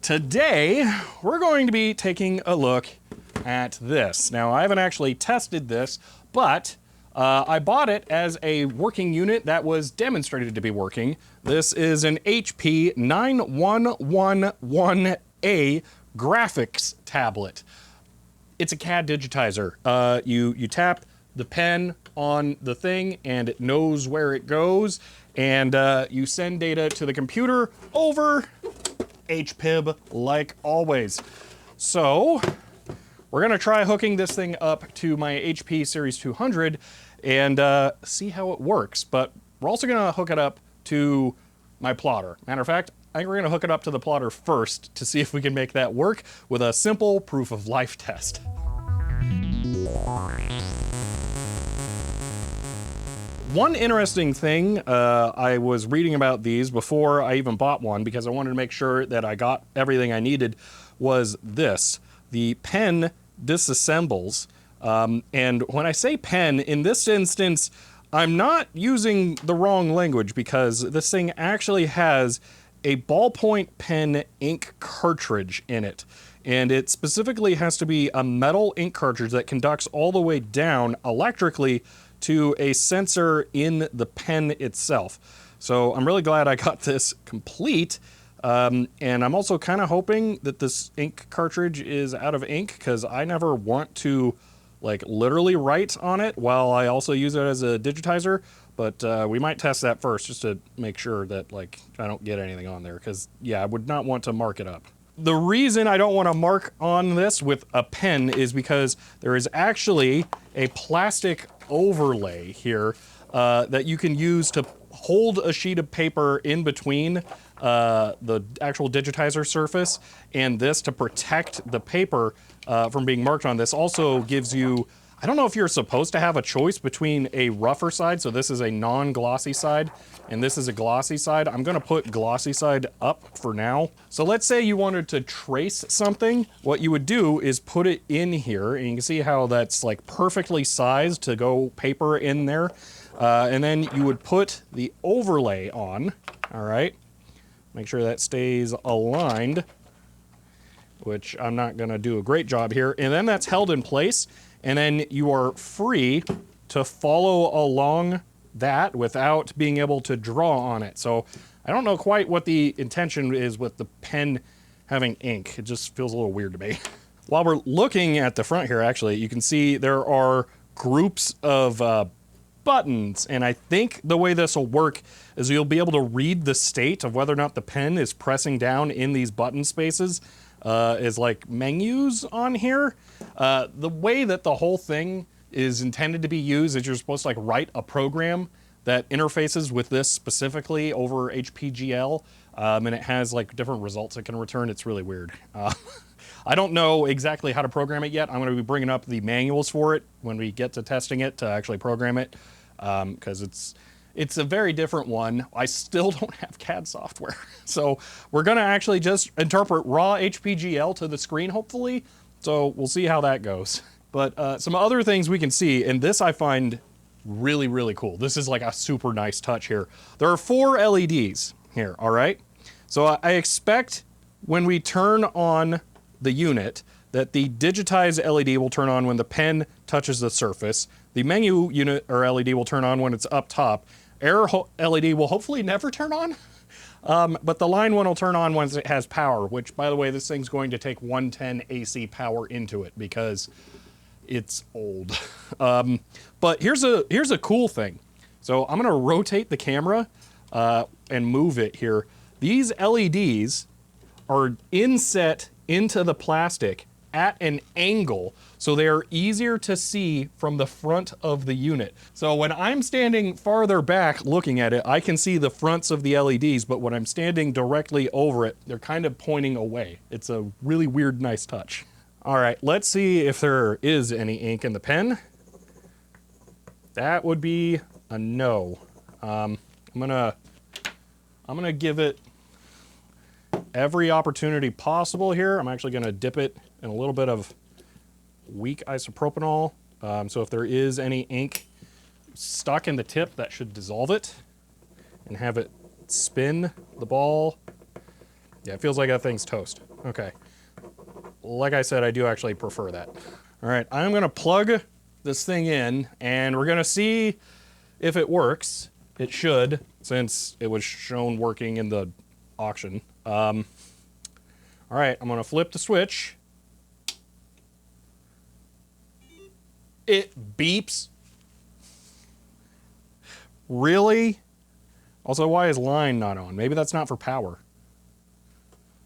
Today, we're going to be taking a look at this. Now, I haven't actually tested this, but I bought it as a working unit that was demonstrated to be working. This is an HP 9111A graphics tablet. It's a CAD digitizer. You tap the pen on the thing and it knows where it goes, and you send data to the computer over HPIB like always. So we're gonna try hooking this thing up to my HP Series 200 and see how it works, but we're also gonna hook it up to my plotter. Matter of fact, I think we're gonna hook it up to the plotter first to see if we can make that work with a simple proof of life test. One interesting thing, I was reading about these before I even bought one because I wanted to make sure that I got everything I needed, was this. The pen disassembles, and when I say pen, in this instance, I'm not using the wrong language because this thing actually has a ballpoint pen ink cartridge in it. And it specifically has to be a metal ink cartridge that conducts all the way down electrically to a sensor in the pen itself. So I'm really glad I got this complete. And I'm also kind of hoping that this ink cartridge is out of ink because I never want to like literally write on it while I also use it as a digitizer. But we might test that first just to make sure that like I don't get anything on there because yeah, I would not want to mark it up. The reason I don't want to mark on this with a pen is because there is actually a plastic overlay here that you can use to hold a sheet of paper in between the actual digitizer surface and this to protect the paper from being marked on. This also gives you, I don't know if you're supposed to have a choice between a rougher side, so this is a non-glossy side, and this is a glossy side. I'm gonna put glossy side up for now. So let's say you wanted to trace something. What you would do is put it in here, and you can see how that's like perfectly sized to go paper in there. And then you would put the overlay on, all right? Make sure that stays aligned, which I'm not gonna do a great job here. And then that's held in place, and then you are free to follow along that without being able to draw on it. So I don't know quite what the intention is with the pen having ink. It just feels a little weird to me. While we're looking at the front here, actually, you can see there are groups of buttons, and I think the way this will work is you'll be able to read the state of whether or not the pen is pressing down in these button spaces is like menus on here. The way that the whole thing is intended to be used is you're supposed to like write a program that interfaces with this specifically over HPGL, and it has like different results it can return. It's really weird. I don't know exactly how to program it yet. I'm going to be bringing up the manuals for it when we get to testing it to actually program it, because it's a very different one. I still don't have CAD software. So we're going to actually just interpret raw HPGL to the screen, hopefully. So we'll see how that goes. But some other things we can see, and this I find really, really cool. This is like a super nice touch here. There are 4 LEDs here, all right? So I expect when we turn on the unit that the digitized LED will turn on when the pen touches the surface. The menu unit or LED will turn on when it's up top. Error LED will hopefully never turn on. But the line one will turn on once it has power, which, by the way, this thing's going to take 110 AC power into it because it's old. But here's a cool thing. So I'm gonna rotate the camera and move it here. These LEDs are inset into the plastic at an angle, so they are easier to see from the front of the unit. So when I'm standing farther back looking at it, I can see the fronts of the LEDs, but when I'm standing directly over it, they're kind of pointing away. It's a really weird, nice touch. All right, let's see if there is any ink in the pen. That would be a no. I'm gonna give it every opportunity possible here. I'm actually gonna dip it in a little bit of weak isopropanol. So if there is any ink stuck in the tip, that should dissolve it and have it spin the ball. Yeah, it feels like that thing's toast. Okay. Like I said, I do actually prefer that. All right, I'm gonna plug this thing in, and we're gonna see if it works. It should, since it was shown working in the auction. All right, I'm gonna flip the switch. It beeps. Really? Also, why is line not on? Maybe that's not for power.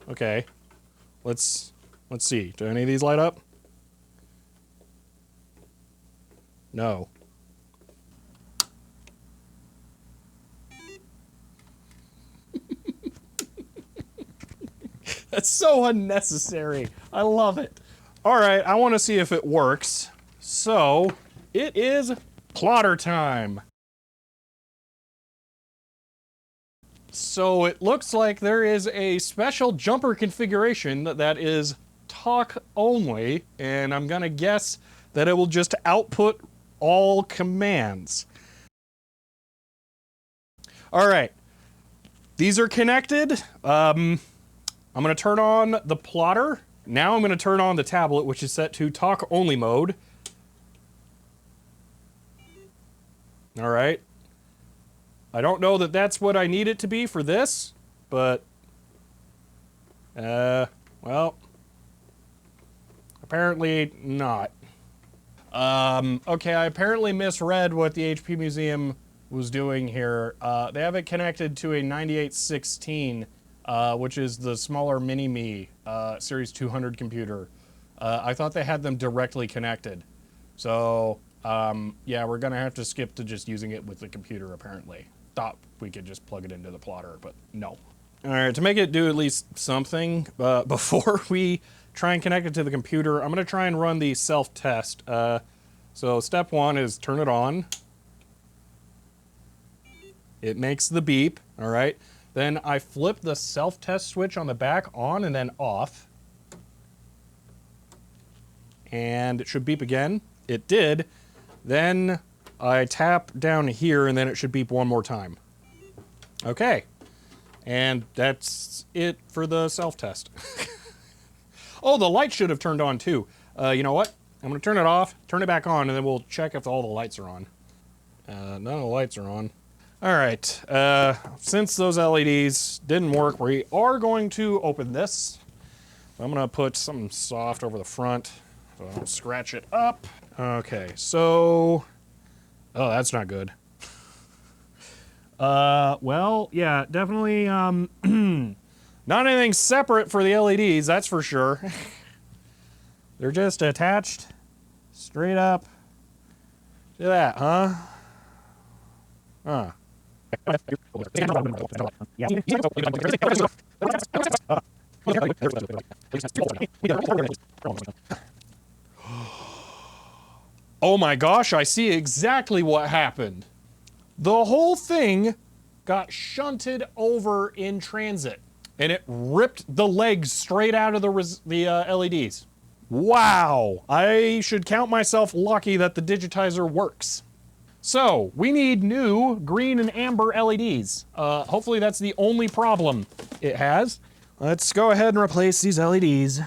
Okay, let's see. Do any of these light up? No. That's so unnecessary. I love it. All right, I want to see if it works. So, it is plotter time. So it looks like there is a special jumper configuration that is talk only, and I'm gonna guess that it will just output all commands. All right, these are connected. I'm gonna turn on the plotter. Now I'm gonna turn on the tablet, which is set to talk only mode. All right. I don't know that that's what I need it to be for this, but, well, apparently not. Okay, I apparently misread what the HP Museum was doing here. They have it connected to a 9816, which is the smaller Mini-Me Series 200 computer. I thought they had them directly connected. So, yeah, we're gonna have to skip to just using it with the computer, apparently. Thought we could just plug it into the plotter, but no. All right, to make it do at least something, before we try and connect it to the computer, I'm gonna try and run the self-test. So step one is turn it on. It makes the beep, all right? Then I flip the self-test switch on the back on and then off. And it should beep again. It did. Then I tap down here and then it should beep one more time. Okay. And that's it for the self-test. Oh, the light should have turned on too. You know what? I'm gonna turn it off, turn it back on, and then we'll check if all the lights are on. None of the lights are on. All right, since those LEDs didn't work, we are going to open this. I'm gonna put something soft over the front so I don't scratch it up. Okay, so, oh, that's not good. Well, yeah, definitely, not anything separate for the LEDs, that's for sure. They're just attached straight up to that, huh? Huh. Oh my gosh, I see exactly what happened. The whole thing got shunted over in transit, and it ripped the legs straight out of the LEDs. Wow, I should count myself lucky that the Digitizer works. So, we need new green and amber LEDs. Hopefully that's the only problem it has. Let's go ahead and replace these LEDs.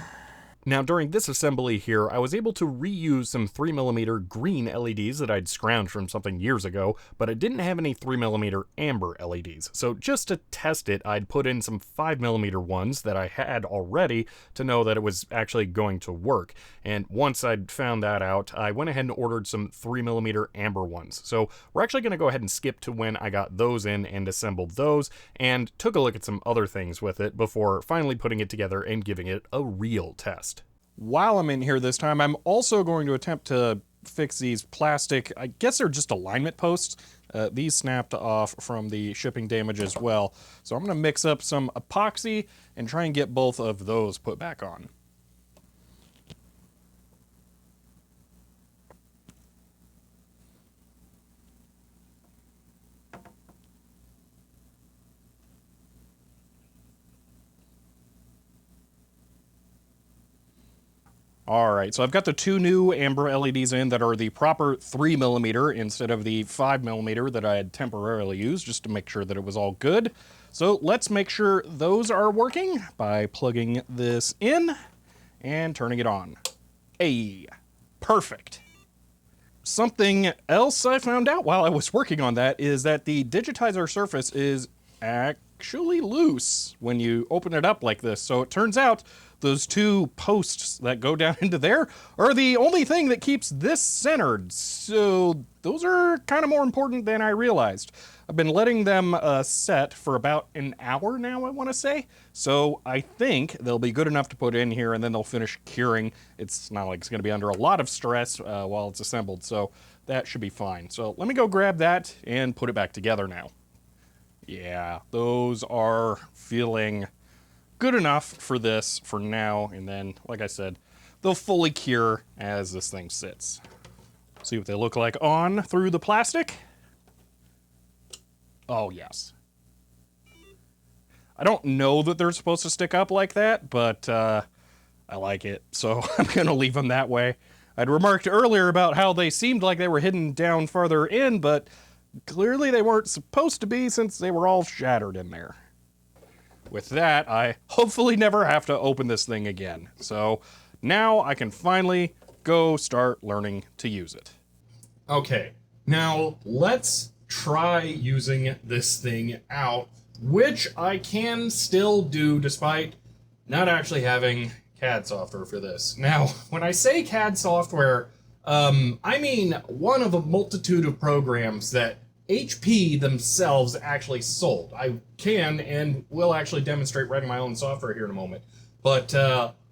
Now, during this assembly here, I was able to reuse some 3mm green LEDs that I'd scrounged from something years ago, but I didn't have any 3mm amber LEDs. So just to test it, I'd put in some 5mm ones that I had already to know that it was actually going to work. And once I'd found that out, I went ahead and ordered some 3mm amber ones. So we're actually going to go ahead and skip to when I got those in and assembled those, and took a look at some other things with it before finally putting it together and giving it a real test. While I'm in here this time, I'm also going to attempt to fix these plastic, I guess they're just alignment posts. These snapped off from the shipping damage as well. So I'm going to mix up some epoxy and try and get both of those put back on. All right, so I've got the two new amber LEDs in that are the proper 3mm instead of the 5mm that I had temporarily used, just to make sure that it was all good. So let's make sure those are working by plugging this in and turning it on. Hey, perfect. Something else I found out while I was working on that is that the Digitizer surface is actually loose when you open it up like this. So it turns out those two posts that go down into there are the only thing that keeps this centered. So those are kind of more important than I realized. I've been letting them set for about an hour now, I want to say. So I think they'll be good enough to put in here, and then they'll finish curing. It's not like it's going to be under a lot of stress while it's assembled, so that should be fine. So let me go grab that and put it back together now. Yeah, those are feeling good enough for this for now, and then, like I said, they'll fully cure as this thing sits. See what they look like on through the plastic. Oh, yes. I don't know that they're supposed to stick up like that, but I like it, so I'm going to leave them that way. I'd remarked earlier about how they seemed like they were hidden down farther in, but clearly they weren't supposed to be since they were all shattered in there. With that, I hopefully never have to open this thing again. So now I can finally go start learning to use it. Okay, now let's try using this thing out, which I can still do despite not actually having CAD software for this. Now, when I say CAD software, I mean one of a multitude of programs that HP themselves actually sold. I can and will actually demonstrate writing my own software here in a moment. But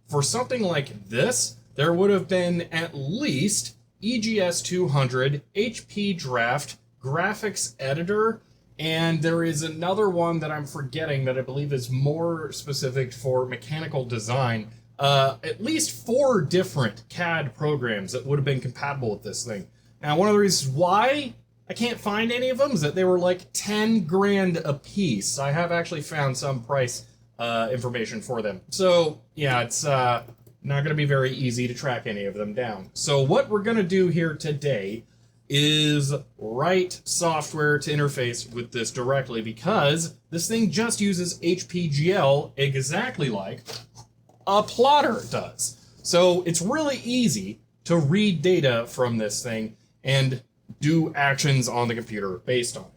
for something like this, there would have been at least EGS 200, HP Draft, Graphics Editor, and there is another one that I'm forgetting that I believe is more specific for mechanical design. At least 4 different CAD programs that would have been compatible with this thing. Now, one of the reasons why I can't find any of them is that they were like 10 grand a piece. I have actually found some price information for them. So, yeah, it's not going to be very easy to track any of them down. So what we're going to do here today is write software to interface with this directly, because this thing just uses HPGL exactly like a plotter does. So it's really easy to read data from this thing and do actions on the computer based on it.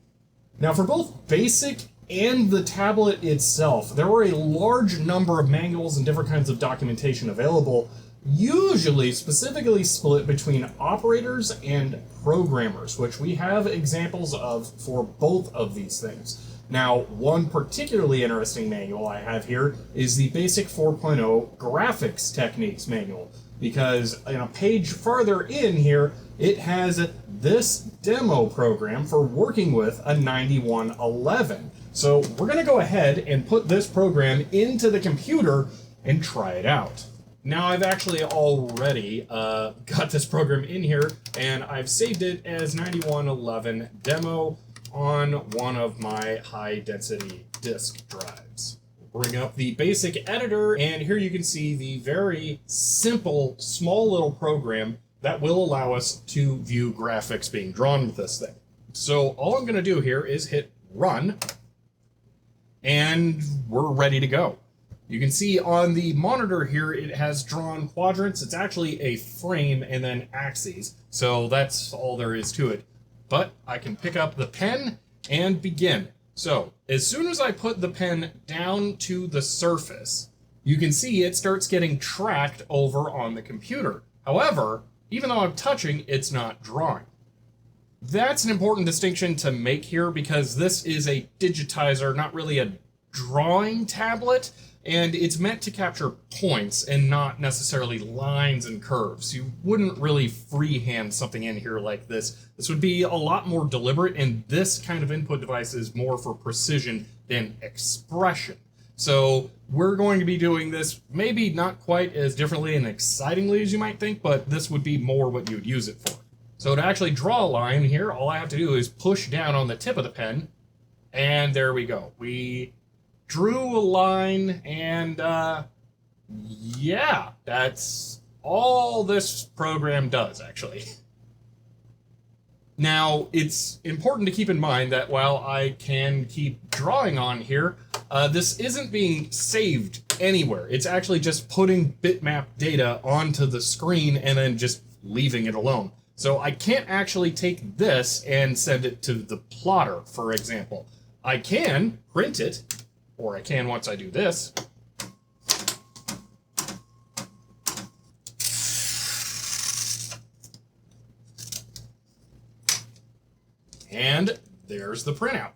Now, for both BASIC and the tablet itself, there were a large number of manuals and different kinds of documentation available, usually specifically split between operators and programmers, which we have examples of for both of these things. Now, one particularly interesting manual I have here is the BASIC 4.0 Graphics Techniques Manual, because in a page farther in here, it has this demo program for working with a 9111. So we're going to go ahead and put this program into the computer and try it out. Now, I've actually already got this program in here, and I've saved it as 9111 demo on one of my high-density disk drives. Bring up the basic editor, and here you can see the very simple, small little program that will allow us to view graphics being drawn with this thing. So all I'm going to do here is hit run, and we're ready to go. You can see on the monitor here, it has drawn quadrants. It's actually a frame and then axes, so that's all there is to it. But I can pick up the pen and begin. So as soon as I put the pen down to the surface, you can see it starts getting tracked over on the computer. However, even though I'm touching, it's not drawing. That's an important distinction to make here, because this is a digitizer, not really a drawing tablet, and it's meant to capture points and not necessarily lines and curves. You wouldn't really freehand something in here like this. This would be a lot more deliberate, and this kind of input device is more for precision than expression. So we're going to be doing this maybe not quite as differently and excitingly as you might think, but this would be more what you'd use it for. So to actually draw a line here, all I have to do is push down on the tip of the pen, and there we go. We drew a line, and yeah, that's all this program does, actually. Now, it's important to keep in mind that while I can keep drawing on here, this isn't being saved anywhere. It's actually just putting bitmap data onto the screen and then just leaving it alone. So I can't actually take this and send it to the plotter, for example. I can print it, or I can once I do this. And there's the printout.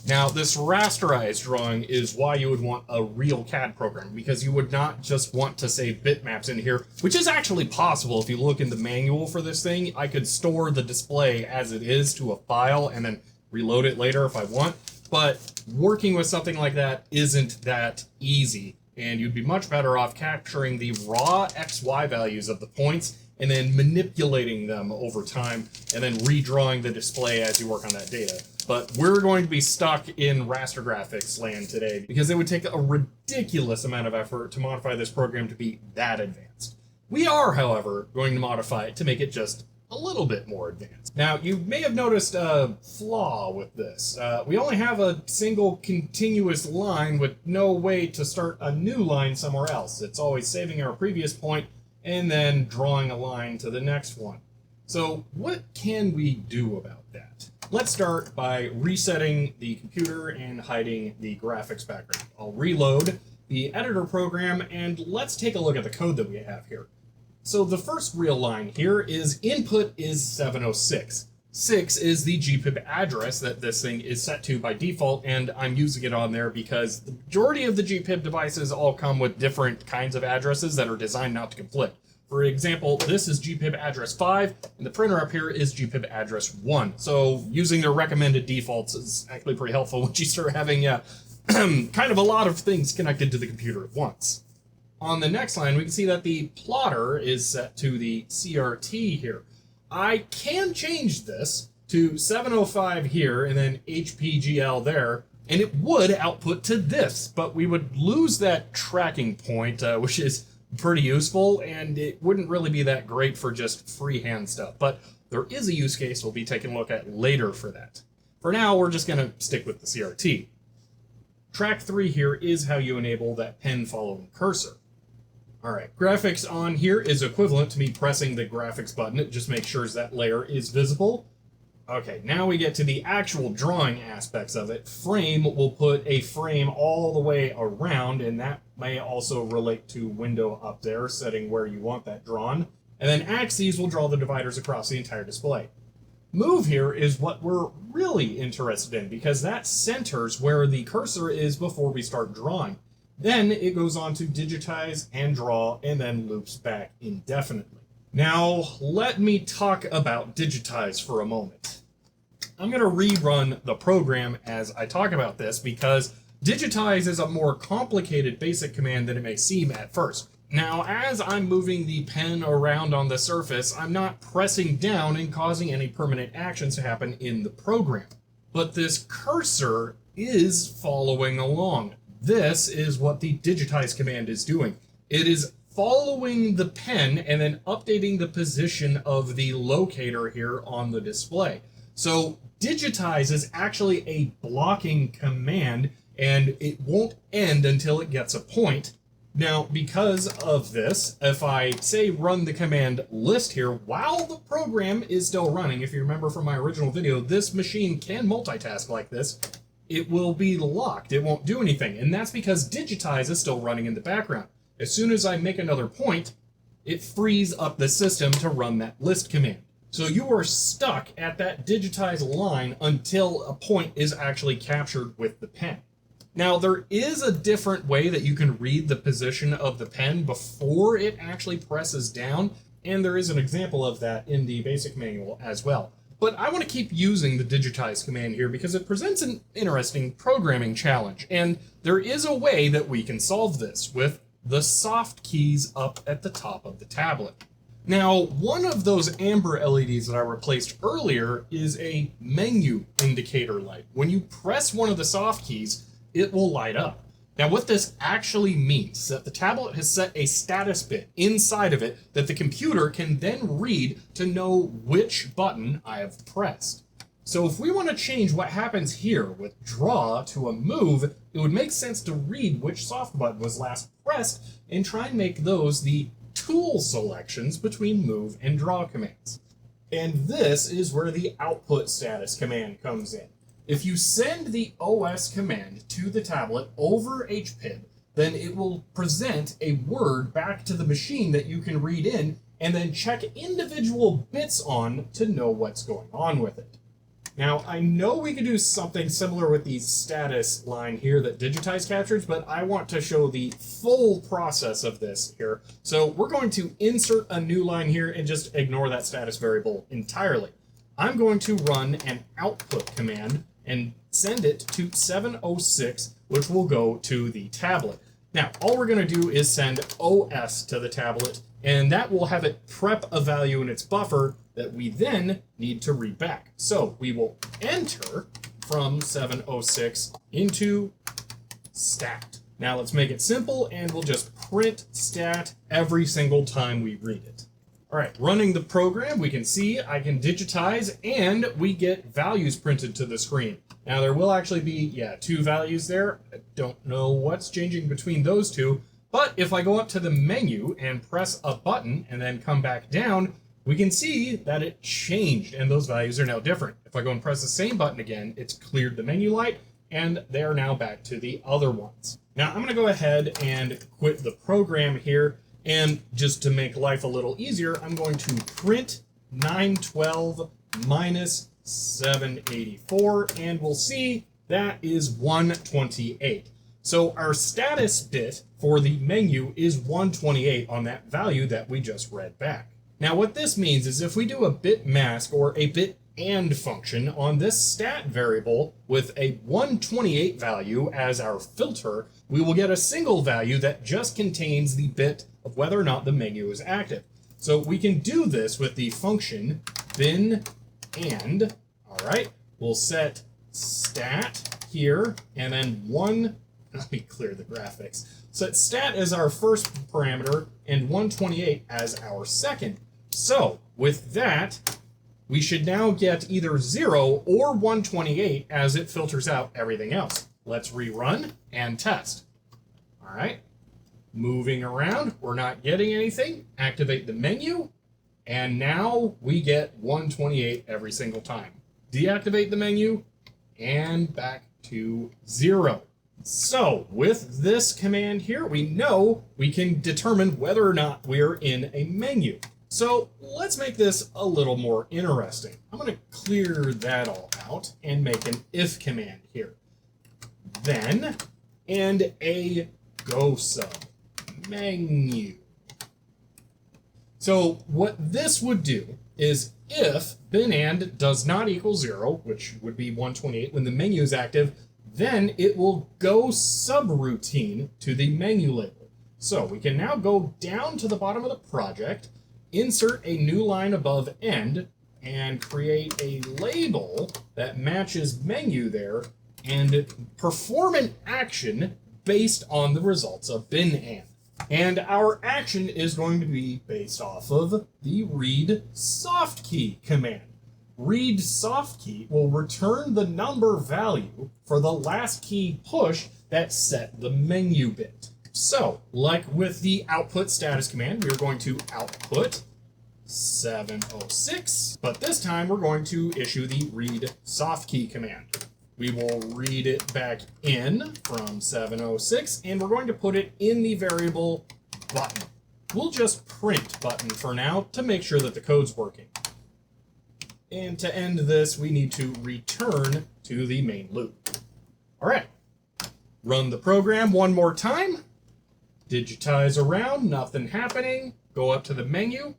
Now, this rasterized drawing is why you would want a real CAD program, because you would not just want to save bitmaps in here, which is actually possible. If you look in the manual for this thing, I could store the display as it is to a file and then reload it later if I want. But working with something like that isn't that easy, and you'd be much better off capturing the raw XY values of the points and then manipulating them over time, and then redrawing the display as you work on that data. But we're going to be stuck in raster graphics land today, because it would take a ridiculous amount of effort to modify this program to be that advanced. We are, however, going to modify it to make it just a little bit more advanced. Now, you may have noticed a flaw with this. We only have a single continuous line with no way to start a new line somewhere else. It's always saving our previous point and then drawing a line to the next one. So what can we do about that? Let's start by resetting the computer and hiding the graphics background. I'll reload the editor program and let's take a look at the code that we have here. So the first real line here is input is 706. 6 is the GPIB address that this thing is set to by default, and I'm using it on there because the majority of the GPIB devices all come with different kinds of addresses that are designed not to conflict. For example, this is GPIB address 5, and the printer up here is GPIB address 1. So using their recommended defaults is actually pretty helpful when you start having kind of a lot of things connected to the computer at once. On the next line, we can see that the plotter is set to the CRT here. I can change this to 705 here and then HPGL there, and it would output to this, but we would lose that tracking point, which is pretty useful, and it wouldn't really be that great for just freehand stuff. But there is a use case we'll be taking a look at later for that. For now, we're just going to stick with the CRT. Track 3 here is how you enable that pen following cursor. Alright, graphics on here is equivalent to me pressing the graphics button. It just makes sure that layer is visible. Okay, now we get to the actual drawing aspects of it. Frame will put a frame all the way around, and that may also relate to window up there, setting where you want that drawn. And then axes will draw the dividers across the entire display. Move here is what we're really interested in, because that centers where the cursor is before we start drawing. Then it goes on to digitize and draw, and then loops back indefinitely. Now, let me talk about digitize for a moment. I'm going to rerun the program as I talk about this, because digitize is a more complicated basic command than it may seem at first. Now, as I'm moving the pen around on the surface, I'm not pressing down and causing any permanent actions to happen in the program. But this cursor is following along. This is what the digitize command is doing. It is following the pen and then updating the position of the locator here on the display. So digitize is actually a blocking command, and it won't end until it gets a point. Now, because of this, if I say run the command list here while the program is still running, if you remember from my original video, this machine can multitask like this, it will be locked. It won't do anything. And that's because digitize is still running in the background. As soon as I make another point, it frees up the system to run that list command. So you are stuck at that digitize line until a point is actually captured with the pen. Now, there is a different way that you can read the position of the pen before it actually presses down, and there is an example of that in the basic manual as well. But I want to keep using the digitize command here because it presents an interesting programming challenge, and there is a way that we can solve this with the soft keys up at the top of the tablet. Now, one of those amber LEDs that I replaced earlier is a menu indicator light. When you press one of the soft keys, it will light up. Now what this actually means is that the tablet has set a status bit inside of it that the computer can then read to know which button I have pressed. So if we want to change what happens here with draw to a move, it would make sense to read which soft button was last pressed and try and make those the tool selections between move and draw commands. And this is where the output status command comes in. If you send the OS command to the tablet over HPID, then it will present a word back to the machine that you can read in and then check individual bits on to know what's going on with it. Now, I know we could do something similar with the status line here that Digitize captures, but I want to show the full process of this here. So we're going to insert a new line here and just ignore that status variable entirely. I'm going to run an output command and send it to 706, which will go to the tablet. Now, all we're going to do is send OS to the tablet, and that will have it prep a value in its buffer that we then need to read back. So we will enter from 706 into stat. Now let's make it simple, and we'll just print stat every single time we read it. All right, running the program, we can see I can digitize, and we get values printed to the screen. Now there will actually be, two values there. I don't know what's changing between those two, but if I go up to the menu and press a button and then come back down, we can see that it changed, and those values are now different. If I go and press the same button again, it's cleared the menu light, and they are now back to the other ones. Now I'm going to go ahead and quit the program here, and just to make life a little easier, I'm going to print 912 minus 784, and we'll see that is 128. So our status bit for the menu is 128 on that value that we just read back. Now what this means is if we do a bit mask or a bit and function on this stat variable with a 128 value as our filter, we will get a single value that just contains the bit of whether or not the menu is active. So we can do this with the function bin and, all right, we'll set stat here and then let me clear the graphics. Set stat as our first parameter and 128 as our second. So with that, we should now get either 0 or 128 as it filters out everything else. Let's rerun and test. All right, moving around, we're not getting anything. Activate the menu, and now we get 128 every single time. Deactivate the menu, and back to 0. So with this command here, we know we can determine whether or not we're in a menu. So let's make this a little more interesting. I'm going to clear that all out and make an if command here. Then, and a go sub menu. So what this would do is if bin and does not equal 0, which would be 128 when the menu is active, then it will go subroutine to the menu label. So we can now go down to the bottom of the project, insert a new line above end, and create a label that matches menu there, and perform an action based on the results of bin and. And our action is going to be based off of the read soft key command. Read soft key will return the number value for the last key push that set the menu bit. So, like with the output status command, we are going to output 706, but this time we're going to issue the read soft key command. We will read it back in from 706, and we're going to put it in the variable button. We'll just print button for now to make sure that the code's working. And to end this, we need to return to the main loop. All right, run the program one more time. Digitize around, nothing happening. Go up to the menu,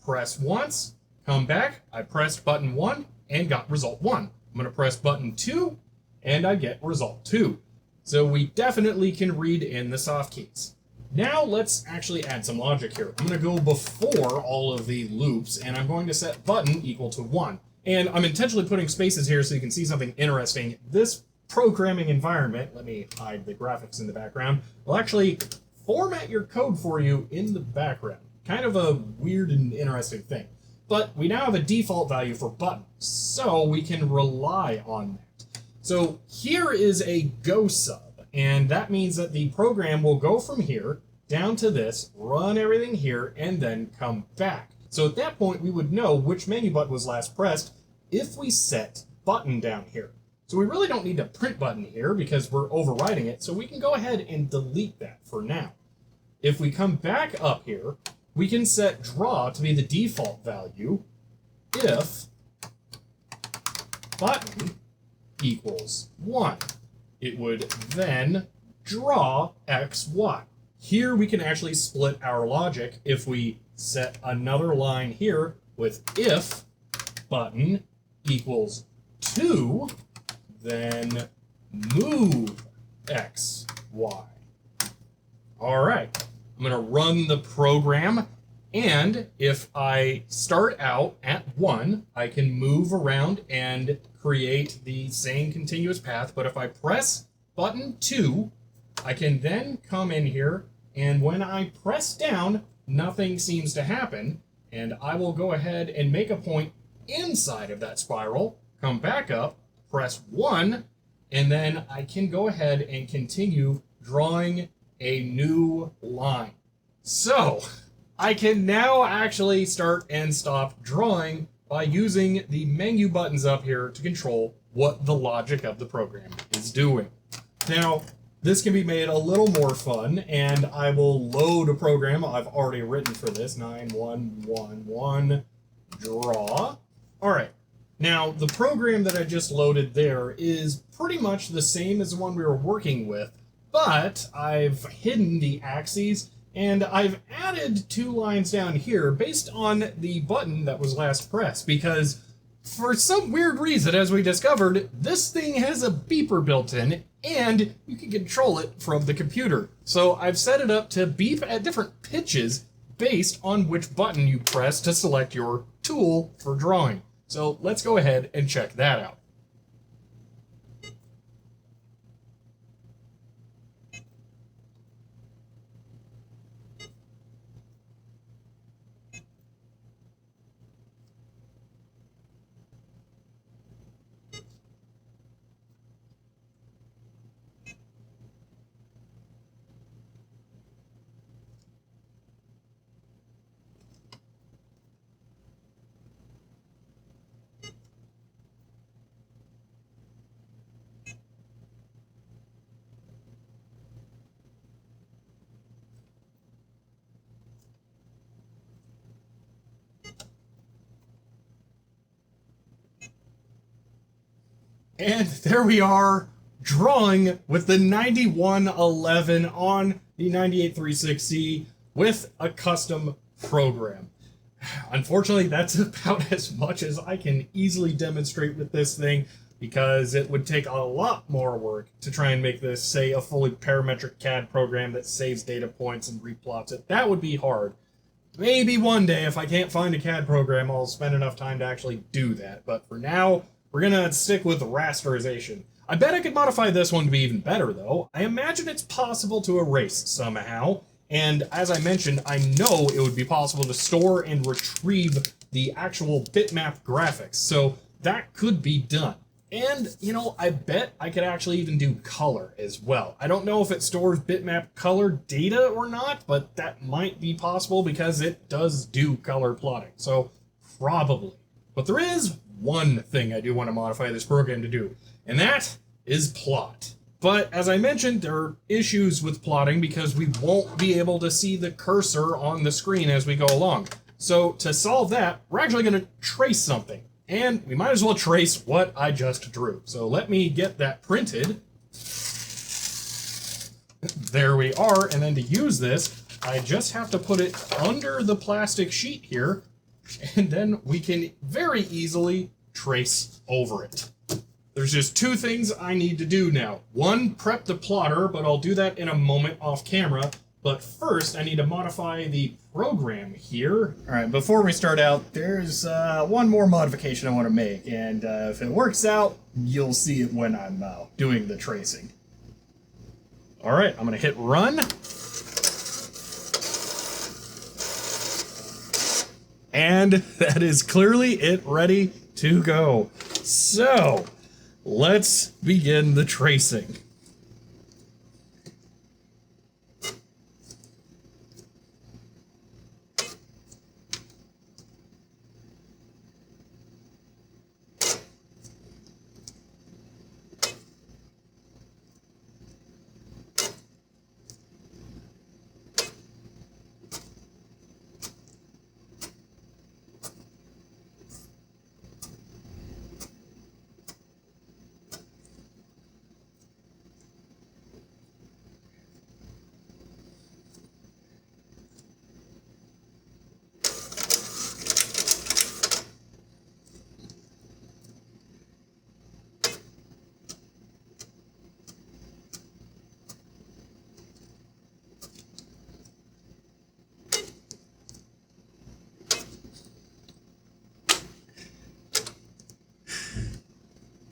press once, come back. I pressed button 1 and got result 1. I'm going to press button 2 and I get result 2. So we definitely can read in the soft keys. Now let's actually add some logic here. I'm going to go before all of the loops, and I'm going to set button equal to 1. And I'm intentionally putting spaces here so you can see something interesting. This programming environment, let me hide the graphics in the background, will actually format your code for you in the background. Kind of a weird and interesting thing. But we now have a default value for button, so we can rely on that. So here is a go sub, and that means that the program will go from here down to this, run everything here, and then come back. So at that point, we would know which menu button was last pressed if we set button down here. So we really don't need to print button here because we're overriding it, so we can go ahead and delete that for now. If we come back up here, we can set draw to be the default value if button equals 1. It would then draw x, y. Here we can actually split our logic if we set another line here with if button equals 2, then move x, y. All right, I'm gonna run the program, and if I start out at 1, I can move around and create the same continuous path, but if I press button 2, I can then come in here, and when I press down, nothing seems to happen, and I will go ahead and make a point inside of that spiral, come back up, press 1, and then I can go ahead and continue drawing a new line. So I can now actually start and stop drawing by using the menu buttons up here to control what the logic of the program is doing. Now, this can be made a little more fun, and I will load a program I've already written for this, 9111 draw. All right. Now, the program that I just loaded there is pretty much the same as the one we were working with, but I've hidden the axes, and I've added 2 lines down here based on the button that was last pressed, because for some weird reason, as we discovered, this thing has a beeper built in, and you can control it from the computer. So I've set it up to beep at different pitches based on which button you press to select your tool for drawing. So let's go ahead and check that out. And there we are, drawing with the 9111 on the 98360 with a custom program. Unfortunately, that's about as much as I can easily demonstrate with this thing, because it would take a lot more work to try and make this, say, a fully parametric CAD program that saves data points and replots it. That would be hard. Maybe one day, if I can't find a CAD program, I'll spend enough time to actually do that. But for now, we're gonna stick with rasterization. I bet I could modify this one to be even better, though. I imagine it's possible to erase somehow, and as I mentioned, I know it would be possible to store and retrieve the actual bitmap graphics, so that could be done. And, you know, I bet I could actually even do color as well. I don't know if it stores bitmap color data or not, but that might be possible because it does do color plotting, so probably. But there is one thing I do want to modify this program to do, and that is plot. But as I mentioned, there are issues with plotting because we won't be able to see the cursor on the screen as we go along. So to solve that, we're actually going to trace something, and we might as well trace what I just drew. So let me get that printed. There we are, and then to use this, I just have to put it under the plastic sheet here, and then we can very easily trace over it. There's just 2 things I need to do now. One, prep the plotter, but I'll do that in a moment off camera. But first, I need to modify the program here. All right, before we start out, there's one more modification I want to make, and if it works out, you'll see it when I'm doing the tracing. All right, I'm gonna hit run. And that is clearly it ready to go. So, let's begin the tracing.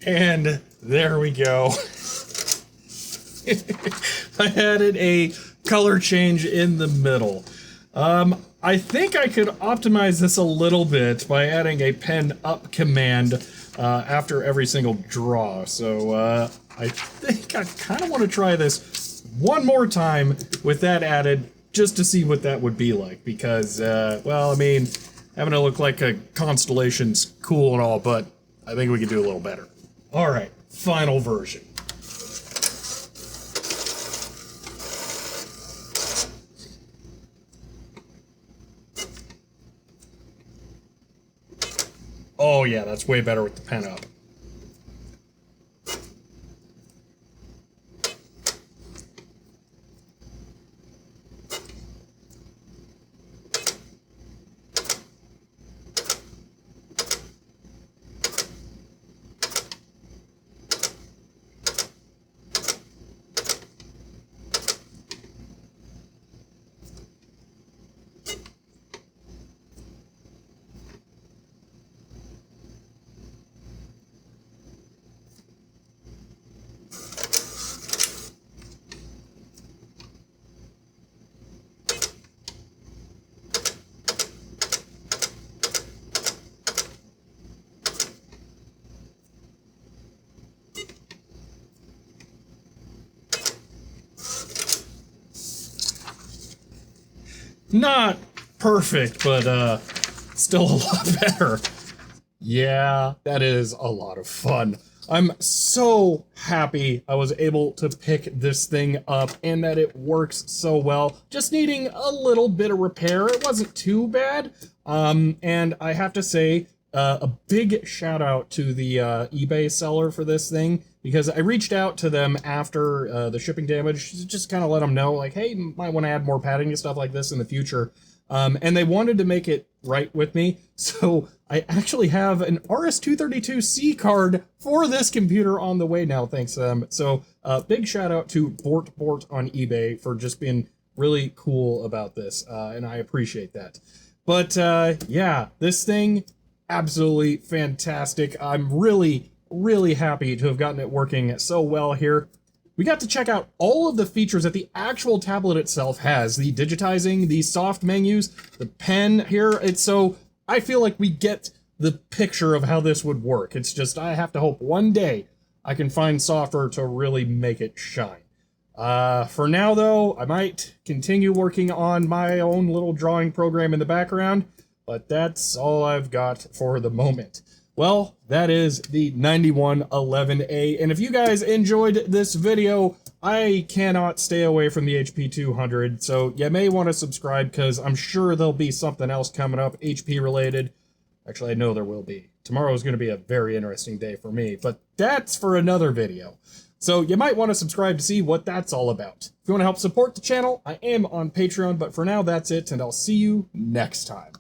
And there we go. I added a color change in the middle. I think I could optimize this a little bit by adding a pen up command after every single draw. So I think I kind of want to try this one more time with that added, just to see what that would be like. Because, well, I mean, having it look like a constellation's cool and all, but I think we could do a little better. All right, final version. Oh yeah, that's way better with the pen up. Not perfect, but still a lot better. Yeah, that is a lot of fun. I'm so happy I was able to pick this thing up and that it works so well. Just needing a little bit of repair. It wasn't too bad. And I have to say, a big shout out to the eBay seller for this thing, because I reached out to them after the shipping damage to just kind of let them know, like, hey, you might want to add more padding and stuff like this in the future. And they wanted to make it right with me, so I actually have an RS-232C card for this computer on the way now, thanks to them. So big shout out to Bort on eBay for just being really cool about this, and I appreciate that. But yeah, this thing, absolutely fantastic. I'm really, really happy to have gotten it working so well here. We got to check out all of the features that the actual tablet itself has. The digitizing, the soft menus, the pen here. It's so, I feel like we get the picture of how this would work. It's just, I have to hope one day I can find software to really make it shine. For now though, I might continue working on my own little drawing program in the background, but that's all I've got for the moment. Well, that is the 9111A, and if you guys enjoyed this video, I cannot stay away from the HP 200, so you may want to subscribe, because I'm sure there'll be something else coming up, HP related. Actually, I know there will be. Tomorrow is going to be a very interesting day for me, but that's for another video. So you might want to subscribe to see what that's all about. If you want to help support the channel, I am on Patreon, but for now, that's it, and I'll see you next time.